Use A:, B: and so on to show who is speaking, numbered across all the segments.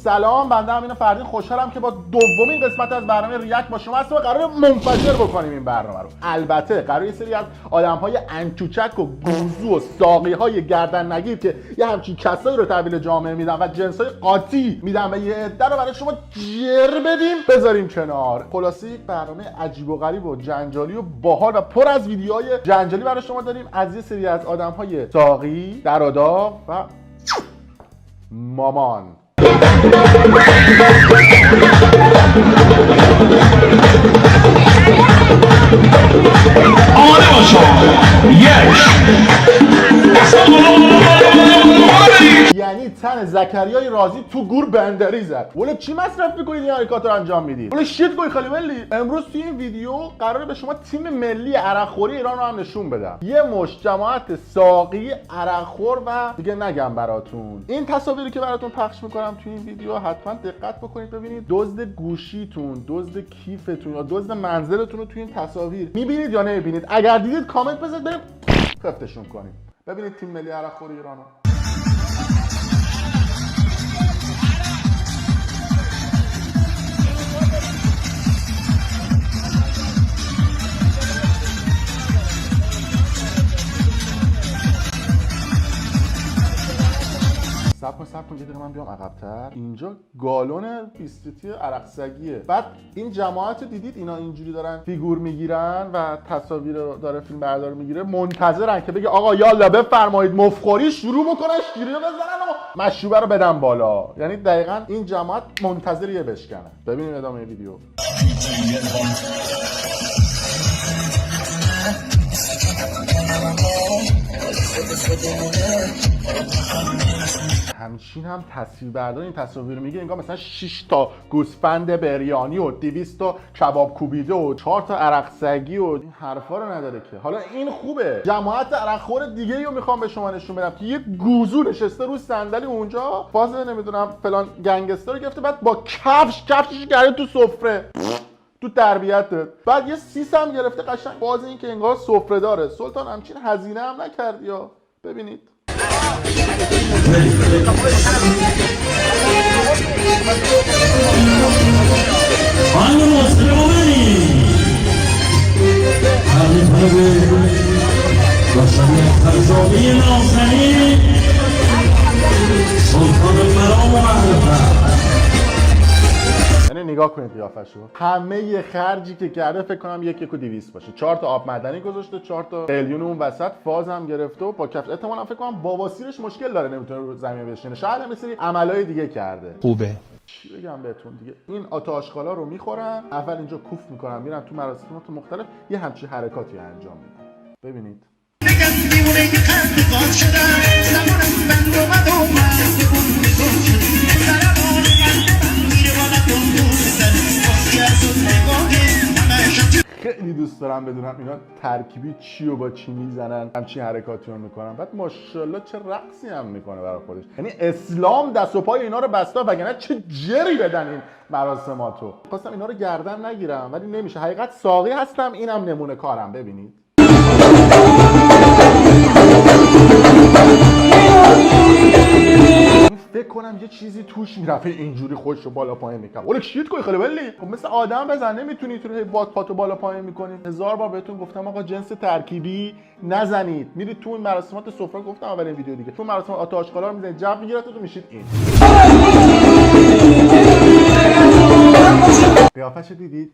A: سلام، بنده امین فردین. خوشحالم که با دومین قسمت از برنامه ریاکت با شما هستم و قراره منفجر بکنیم این برنامه رو. البته قراره یه سری از آدم‌های انچوچک و گوزو و ساقی‌های گردن نگیر که یه همچین کسایی رو تحویل جامعه میدن و جنس‌های قاطی میدن و یه عده رو برای شما جر بدیم بذاریم کنار. خلاصه یک برنامه عجیب و غریب و جنجالی و باحال و پر از ویدیوهای جنجالی برای شما داریم از یه سری از آدم‌های ساقی، درآداغ و مامان.
B: آماده باشو.
A: یعنی تن زکریای رازی تو گور بندری زد. ولی چی مصرف میکنید این حرکات رو انجام میدید؟ ولی شیت گوی خالی ملی. امروز توی این ویدیو قراره به شما تیم ملی عرقخوری ایران رو هم نشون بدم. یه مشت جماعت ساقی، عرقخور و دیگه نگم براتون. این تصاویری که براتون پخش میکنم توی این ویدیو حتما دقت بکنید ببینید دزد گوشیتون، دزد کیفتون یا دزد منزلتون رو توی این تصاویر میبینید یا نمیبینید. اگر دیدید کامنت بذارید بریم خفتشون کنیم. ببینید تیم ملی عرقخوری ایران رو. سب کن یه دقیقه من بیام عقب‌تر. اینجا گالون 20 لیتری عرق سگیه. بعد این جماعت رو دیدید اینا اینجوری دارن فیگور میگیرن و تصاویر رو داره فیلم بردار میگیره، منتظرن که بگه آقا یالا بفرمایید مفخوری شروع بکنن شیری رو بزنن و مشروبه رو بدن بالا. یعنی دقیقاً این جماعت منتظریه بشکنه. ببینیم ادامه ویدیو. همچین هم تصویربردار این تصاویر میگه انگار مثلا 6 تا گوسفند بریانی و 200 تا کباب کوبیده و 4 تا عرق سگی و این حرفا رو نداره که. حالا این خوبه. جماعت عرقخور دیگه رو میخوام به شما نشون بدم که یه گوزو نشسته رو صندلی اونجا، باز نمیدونم فلان گنگستر رو گرفته، بعد با کفشش کرده تو سفره تو تربیتت. بعد یه سیس هم گرفته قشنگ، باز این که انگار سفره داره. سلطان همچین هزینه هم نکردی یا ببینید. یعنی نگاه کنید قیافه‌شو. همه یه خرجی که کرده فکر کنم 1,200 باشه. 4 تا آب معدنی گذاشته، 4 تا قلیون اون وسط، فاز هم گرفته و با کفش. احتمالاً فکر کنم بواسیرش مشکل داره، نمیتونه رو زمین بشینه. شاید هم یه سری عملای دیگه کرده.
C: خوبه.
A: چی بگم بهتون دیگه. این آتا آشغالا رو میخورن، اول اینجا کوف میکنن، میرن تو مراسمات مختلف یه همچین حرکاتی انجام میدن. ببینید. خیلی دوست دارم بدونم اینا ترکیبی چی و با چی میزنن، همچین حرکاتی رو میکنن. بعد ماشاءالله چه رقصی هم میکنه برای خودش. یعنی اسلام دست و پای اینا رو بسته، وگرنه چه جری بدن این مراسماتو. خواستم اینا رو گردن نگیرم ولی نمیشه. حقیقت ساقی هستم، اینم نمونه کارم. ببینید. فکر کنم یه چیزی توش میرفه اینجوری خودش رو بالا پایین میکنه. ولی شیت کوی خیلی ولی خب مثل آدم بزن، نمیتونی تو باد پاتو بالا پایین میکنی. 1000 بار بهتون گفتم آقا جنس ترکیبی نزنید. میرید تو این مراسمات سفره، گفتم اولین ویدیو دیگه، تو مراسمات آتا آشغالا رو میزنید، جو میگیرتون تو میشید این. قیافش دیدید؟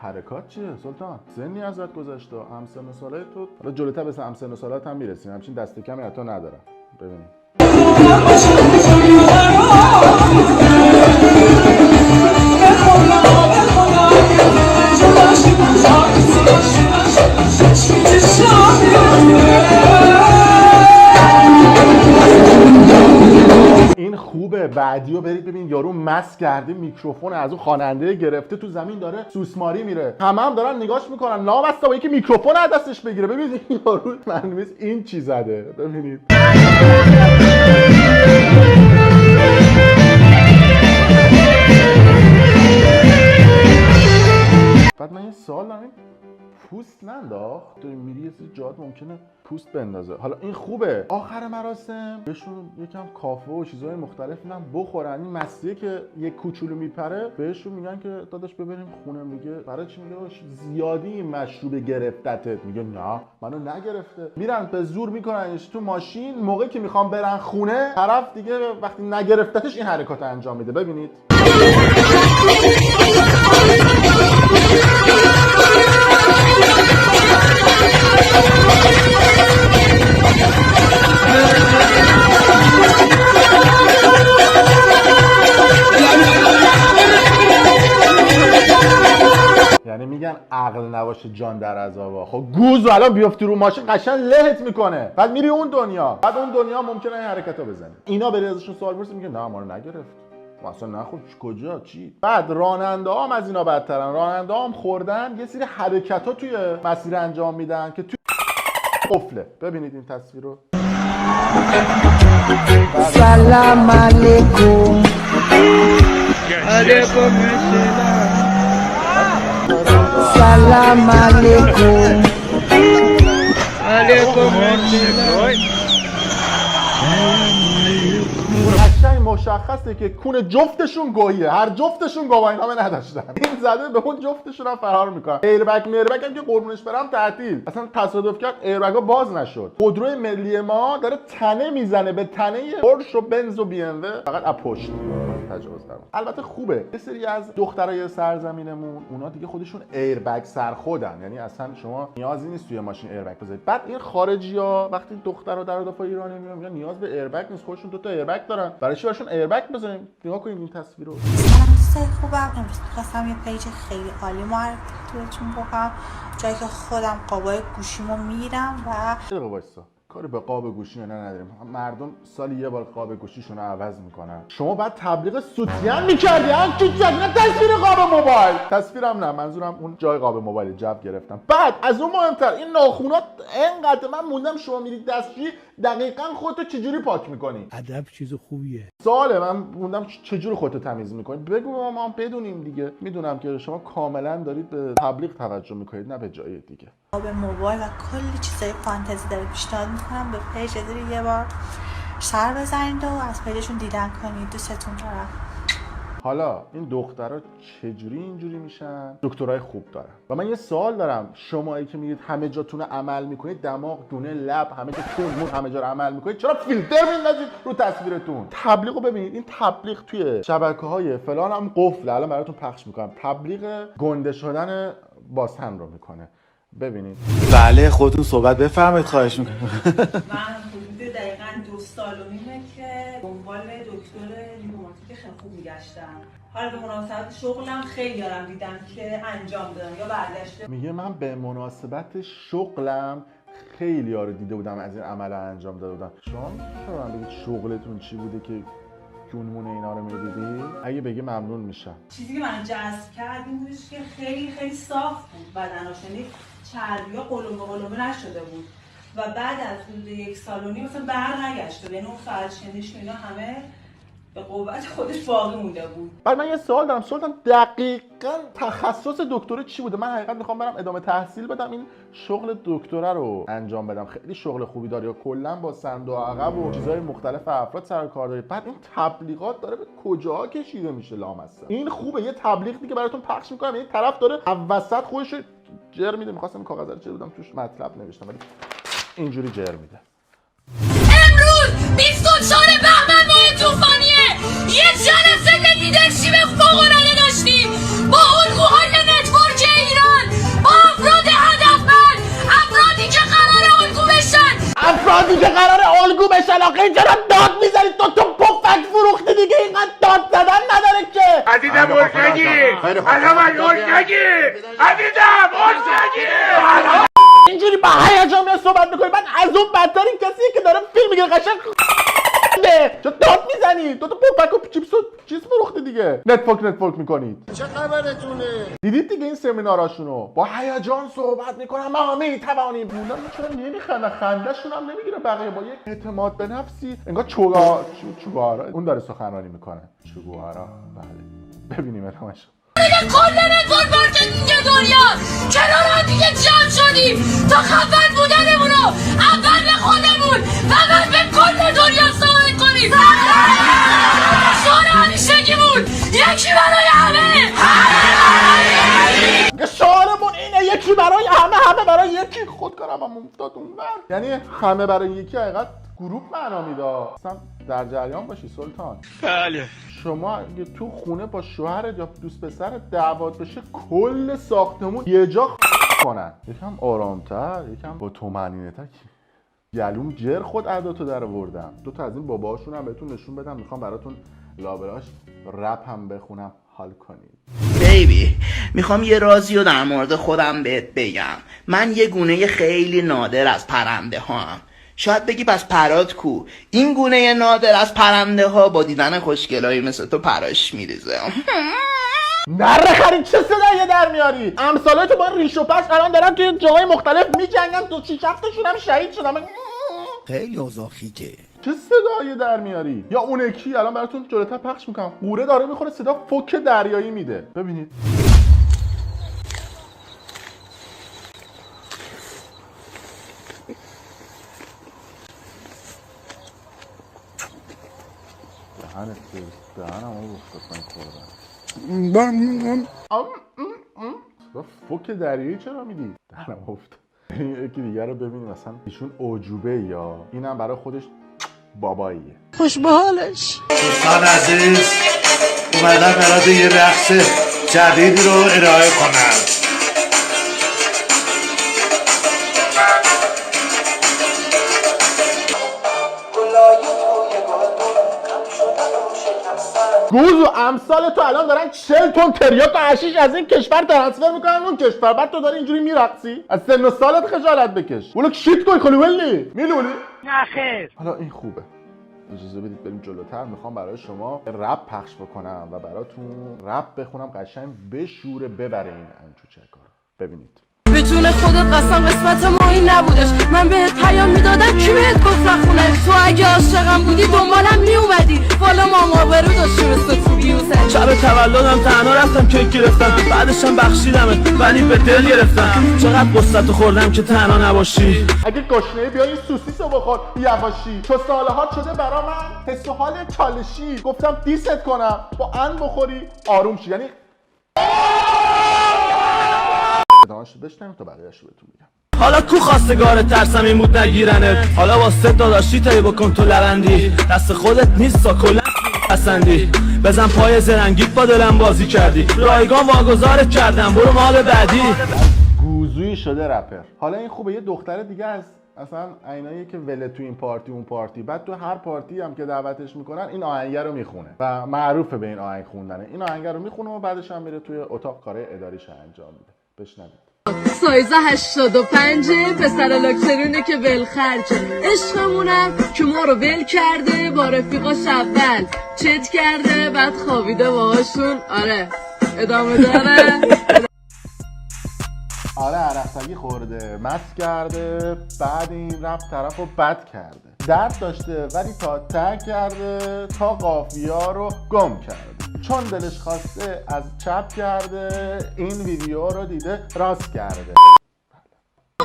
A: حرکات چیه سلطان؟ سنی ازت گذشته. همسن و سالای تو حالا جلوتر به همسن و سالات هم میرسیم. همچین دست کمی حتی ندارم. ببینید. این خوبه. بعدیو برید ببین یارو مست کرده، میکروفون از اون خواننده گرفته تو زمین داره سوسماری میره. هم دارن نگاش میکنن لامصب با یکی میکروفون از دستش بگیره. ببینید این یارو معلومه این چی زده. ببینید. بعد من یه سوال دارم، پوست ننداخت. تو میری یه سری جات ممکنه پوست بندازه. حالا این خوبه آخر مراسم بهشون یکم کافه و چیزهای مختلف میدن بخورن. این مسیه که یک کوچولو میپره بهشون میگن که داداش ببریم خونه. میگه برای چی؟ میگه زیادی این مشروب گرفتتت. میگه نه منو نگرفته. میرن به زور میکننش تو ماشین. موقعی که میخوام برن خونه طرف دیگه وقتی نگرفتتش این حرکات انجام میده. ببینید یعنی میگن عقل نباشه جان در عذابه. خب گوزو الان بیافتی رو ماشین قشنگ لهت میکنه. بعد میری اون دنیا. بعد اون دنیا ممکنه این حرکتا بزنی. اینا به ازشون سوال میپرسن میگه نه ما رو نگرفت. اصلا نخور کجا چی. بعد راننده هم از اینا بدترن. راننده هم خوردن یه سری حرکت ها توی مسیر انجام میدن که توی قفله. ببینید این تصویر رو.
B: سلام علیکم. علیکم سلام علیکم. علیکم
A: قشنگ مشخصه که کون جفتشون گوییه. هر جفتشون گواهینامه نداشتن. این زده به اون جفتشون هم فرار میکنن. ایربگ میربگ هم که قربونش برم تعطیل. اصلا تصادف کرد ایربگا باز نشد. خودروی ملی ما داره تنه میزنه به تنه پورش و بنز و بی ام و فقط از پشت تجاوز دارن. البته خوبه یه سری از دخترای سرزمینمون اونا دیگه خودشون ایربگ سرخودن. یعنی اصلا شما نیازی نیست توی ماشین ایربگ بذارید. بعد این خارجی‌ها وقتی دخترا در دفعه ایرانی میگن نیاز به ایربگ نیست، خودشون دو تا ایربگ دارن. برای چی براشون ایربگ بزنیم؟ نگاه کنید این تصویر رو.
C: سلام دوستای خوبم. امروز می‌خواستم یه پیج خیلی عالی معرفیتون بکنم، جایی که خودم قابای گوشیمو میگیرم و
A: دقیقه وایسا. کاری به قاب گوشی نه نداریم. مردم سالی یه بار قاب گوشیشون رو عوض میکنن. شما بعد تبلیغ سوتین میکردی نه تصویر قاب موبایل. تصویرم نه، منظورم اون جای قاب موبایل جو گرفتم. بعد از اون مهمتر این ناخونات انقدر من موندم شما میرید دستشویی دقیقاً خودتو چجوری پاک میکنی؟
D: ادب چیز خوبیه.
A: سواله من موندم چجوری خودتو تمیز میکنی؟ بگو ما بدونیم دیگه. میدونم که شما کاملا دارید به تبلیغ توجه میکنید نه به جای دیگه.
C: قاب موبایل و کلی چیزای فانتزی داره. پیشنهاد میکنم به پیج یه بار سر بزنید و از پیجشون دیدن کنید. دوستتون دارم.
A: حالا این دخترها چجوری اینجوری میشن؟ دکترای خوب دارن. و من یه سوال دارم، شمایی که میرید همه جاتون عمل میکنید، دماغ، دونه، لب، همه جا مون همه جا رو عمل میکنید، چرا فیلتر میندازید رو تصویرتون؟ تبلیغو ببینید. این تبلیغ توی شبکه‌های فلان هم قفله. الان براتون پخش میکنم. تبلیغ گنده شدن باسن رو میکنه. ببینید.
E: بله خودتون صحبت بفرمایید خواهش میکنم.
F: من حدود دقیقاً 2 سال و نیمه که دنبال دکتر ریوماتیک خیلی خوب میگشتم. حالا به مناسبت شغلم خیلی دارم دیدم که انجام دادم یا برگشته.
A: میگه من به مناسبت شغلم خیلی رو دیده بودم از این عمل انجام داده بودم. شما میتونید من بگید شغلتون چی بوده که جونمون اینا رو میدیدی؟ اگه بگی ممنون میشم.
F: چیزی که من جذب کرد این بودش که خیلی خیلی صاف بود بدناش، یعنی چربی‌ها قلمبه نشده بود و بعد از حدود 1 سال و نیم مثلا برنگشته. یعنی اون فرچندیش اینا همه به قوت خودش باقی مونده بود.
A: بعد من یه سوال دارم. سوالم دقیقاً تخصص دکتر چی بوده؟ من حقیقت میخوام برم ادامه تحصیل بدم این شغل دکتره رو انجام بدم. خیلی شغل خوبی داره. یا کلا با صندوق عقب و چیزهای مختلف افراد سر کار داره. بعد این تبلیغات داره به کجاها کشیده میشه لامصب. این خوبه یه تبلیغ دیگه براتون پخش میکنم. این طرف داره وسط خودش جر میده. میخواستم این کاغذ رو چه بودم توش مطلب نوشتم ولی اینجوری جر میده.
G: امروز 24 بهمن ماه طوفانیه. یه جلسه لیدرشیپ فوق‌العاده داشتیم با الگوهای نتورک ایران، با افراد هدفمند، افرادی که قراره الگو بشن. آخه چرا داد میزنید؟ تو پفک فروختی دیگه. اینقدر داد زدن نداره که.
H: عزیزم ارسنگی
A: اینجوری با هیجان میاد صحبت میکنی. بعد از اون بدتر این کسیه که داره فیلم میگیره قشنگ چرا داد میزنی؟ تو پفک و چیپس و چیز فروختی دیگه. نتورک میکنید.
H: چه خبرتونه؟
A: دیدید دیگه این سمیناراشونو با هیجان صحبت میکنن. ما میتوانیم. اونا چرا نمیخندن؟ خندهشون هم نمیگیره بقیه. با یک اعتماد به نفسی انگار چوگوارا اون داره سخنرانی میکنه. چوگوارا. بله ببینیم ادامه‌شو.
G: کل نتورک مارکتینگ دنیا کنار هم دیگه جمع شدیم تا خفن بودنمون رو اول به خودمون و بعد به کل دنیا ثابت کنیم. شعار همیشگیمون یکی برای همه.
A: شعارمون اینه یکی برای همه، همه برای یکی. خود کنم هم افتاد اون بر، یعنی همه برای یکی. حقیقت گروپ معنا میده. اصلا در جریان باشی سلطان.
H: بله.
A: شما اگه تو خونه با شوهرت یا دوست پسرت دعوات بشه کل ساختمون یه جا کنن. یکم آرامتر، یکم با طمأنینه‌تر. گلوم جر خود عداتو در آوردم. دو تا از این باباهاشون هم بهتون نشون بدم. میخوام براتون لابلاش رپ هم بخونم حال کنید.
D: بیبی میخوام یه رازی رو در مورد خودم بهت بگم. من یه گونه خیلی نادر از پرنده ها هم. شاید بگی پس پرات کو؟ این گونه نادر از پرنده ها با دیدن خوشگلایی مثل تو پراش میریزه.
A: نره خرید چه صدایی در میاری؟ امثاله تو با ریش و پش الان دارن توی جاهای مختلف میجنگن. تو 6 هفته‌شون هم شهید شدن.
I: خیلی اوضاع خیته.
A: چه صدایی در میاری؟ یا اون یکی الان براتون جلوتر پخش میکنم. قوره داره میخوره صدا فوک دریایی میده. ببینید. دهنت سرویس. دهنم اون افتاد من خوردم. فوک دریایی چرا میدی؟ دهنم افتاد. یکی دیگر رو ببینیم مثلا ایشون اوجوبه یا اینم برای خودش باباییه.
B: خوش به حالش.
E: دوستان عزیز اومدم برات یه رقص جدیدی رو ارائه کنم.
A: گوز و امثال تو الان دارن 40 تن تریاک و حشیش از این کشور ترانسفر میکنن اون کشور، بعد تو داری اینجوری میرقصی؟ از سن و سالت خجالت بکش. ولو شیت کوی خلولی میلولی.
H: نه خیر.
A: حالا این خوبه. اجازه بدید بریم جلوتر. میخوام برای شما رپ پخش بکنم و براتون رپ بخونم قشنگ بشوره ببره این انچوچکا رو. ببینید.
G: به جون خودت قسم قسمت ما این نبودش. من بهت پیام میدادم کی بهت گفت نخونه. تو اگه عاشقم بودی دنبالم میومدی. والا ماما برو داشتی مثل تو بیوزه.
J: شب تولدم تنها رفتم کیک گرفتم. بعدشم بخشیدمت ولی به دل گرفتم. چقدر قصتو خوردم که تنها نباشی.
A: اگه گشنه‌ای بیا این سوسیسو بخور یواشی. تو سالهات شده برا من حس و حال چالشی. گفتم دیست کنم با ان بخوری آروم شی. یعنی ادامه‌شو بشنویم تا بقیه‌شو بهتون میگم.
J: حالا کو خواستگار ترسم این بود نگیرنت. حالا واسه داداشی تایی بکن تو لبندی. دست خودت نیست تا کلا پسندی. بزن پای زرنگیت با دلم بازی کردی. رایگان واگذارت کردم برو مال بعدی.
A: گوزویی شده رپر. حالا این خوبه. یه دختر دیگه از اصلا عینایی که ول تو این پارتی اون پارتی، بعد تو هر پارتی هم که دعوتش میکنن این آهنگ رو میخونه و معروفه به این آهنگ خوندنه. این آهنگ رو میخونه و بعدش هم میره توی اتاق کارهای اداریش انجام میده. بشنوید.
G: سایز 85 پسر لاکچرونه که ولخرجه. عشقمونم که ما رو ول کرده با رفیقاش اول چت کرده بعد خوابیده باهاشون. آره ادامه داره.
A: آره عرقسگی خورده، مست کرده، بعد این رفت طرف رو بد کرده. درد داشته ولی تا ته کرده، تا قافیا رو گم کرده. چون دلش خواسته از چپ کرده، این ویدیو رو دیده راست کرده.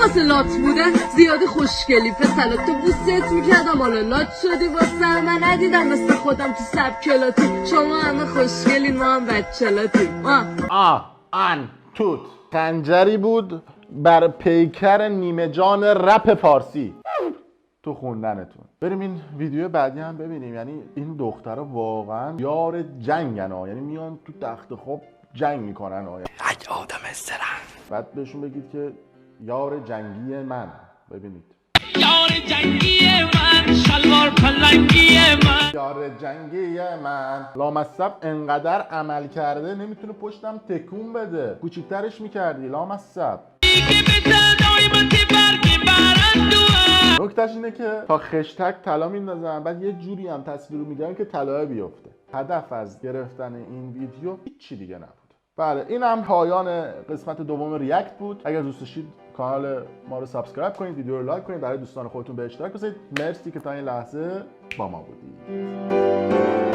G: واسه لات بوده زیادی خوشگلی پسلات تو بوست میکردم حالا لات شدی واسه من ندیدم مثل خودم تو سبکلاتی. شما همه خوشگلین ما هم بچلاتی.
A: آن توت خنجری بود بر پیکر نیمه جان رپ فارسی تو خوندنتون. بریم این ویدیو بعدی هم ببینیم. یعنی این دخترها واقعا یار جنگن ها. یعنی میان تو تخت خواب جنگ میکنن ها.
I: اگه آدم استرن
A: بعد بهشون بگید که یار جنگی من. ببینید
J: یار جنگی من شلوار پلنگی من.
A: یار جنگی من لامصب انقدر عمل کرده نمیتونه پشتم تکون بده. کوچیکترش میکردی لامصب. نکتهش اینه که تا خشتک طلا میندازن بعد یه جوری هم تصویر میگیرن که طلا بیفته. هدف از گرفتن این ویدیو هیچی دیگه نبود. بله این هم پایان قسمت دوم ریاکت بود. اگر دوست داشتید کانال ما رو سابسکرایب کنید، ویدیو رو لایک کنید، برای دوستان خودتون به اشتراک بذارید. مرسی که تا این لحظه با ما بودید.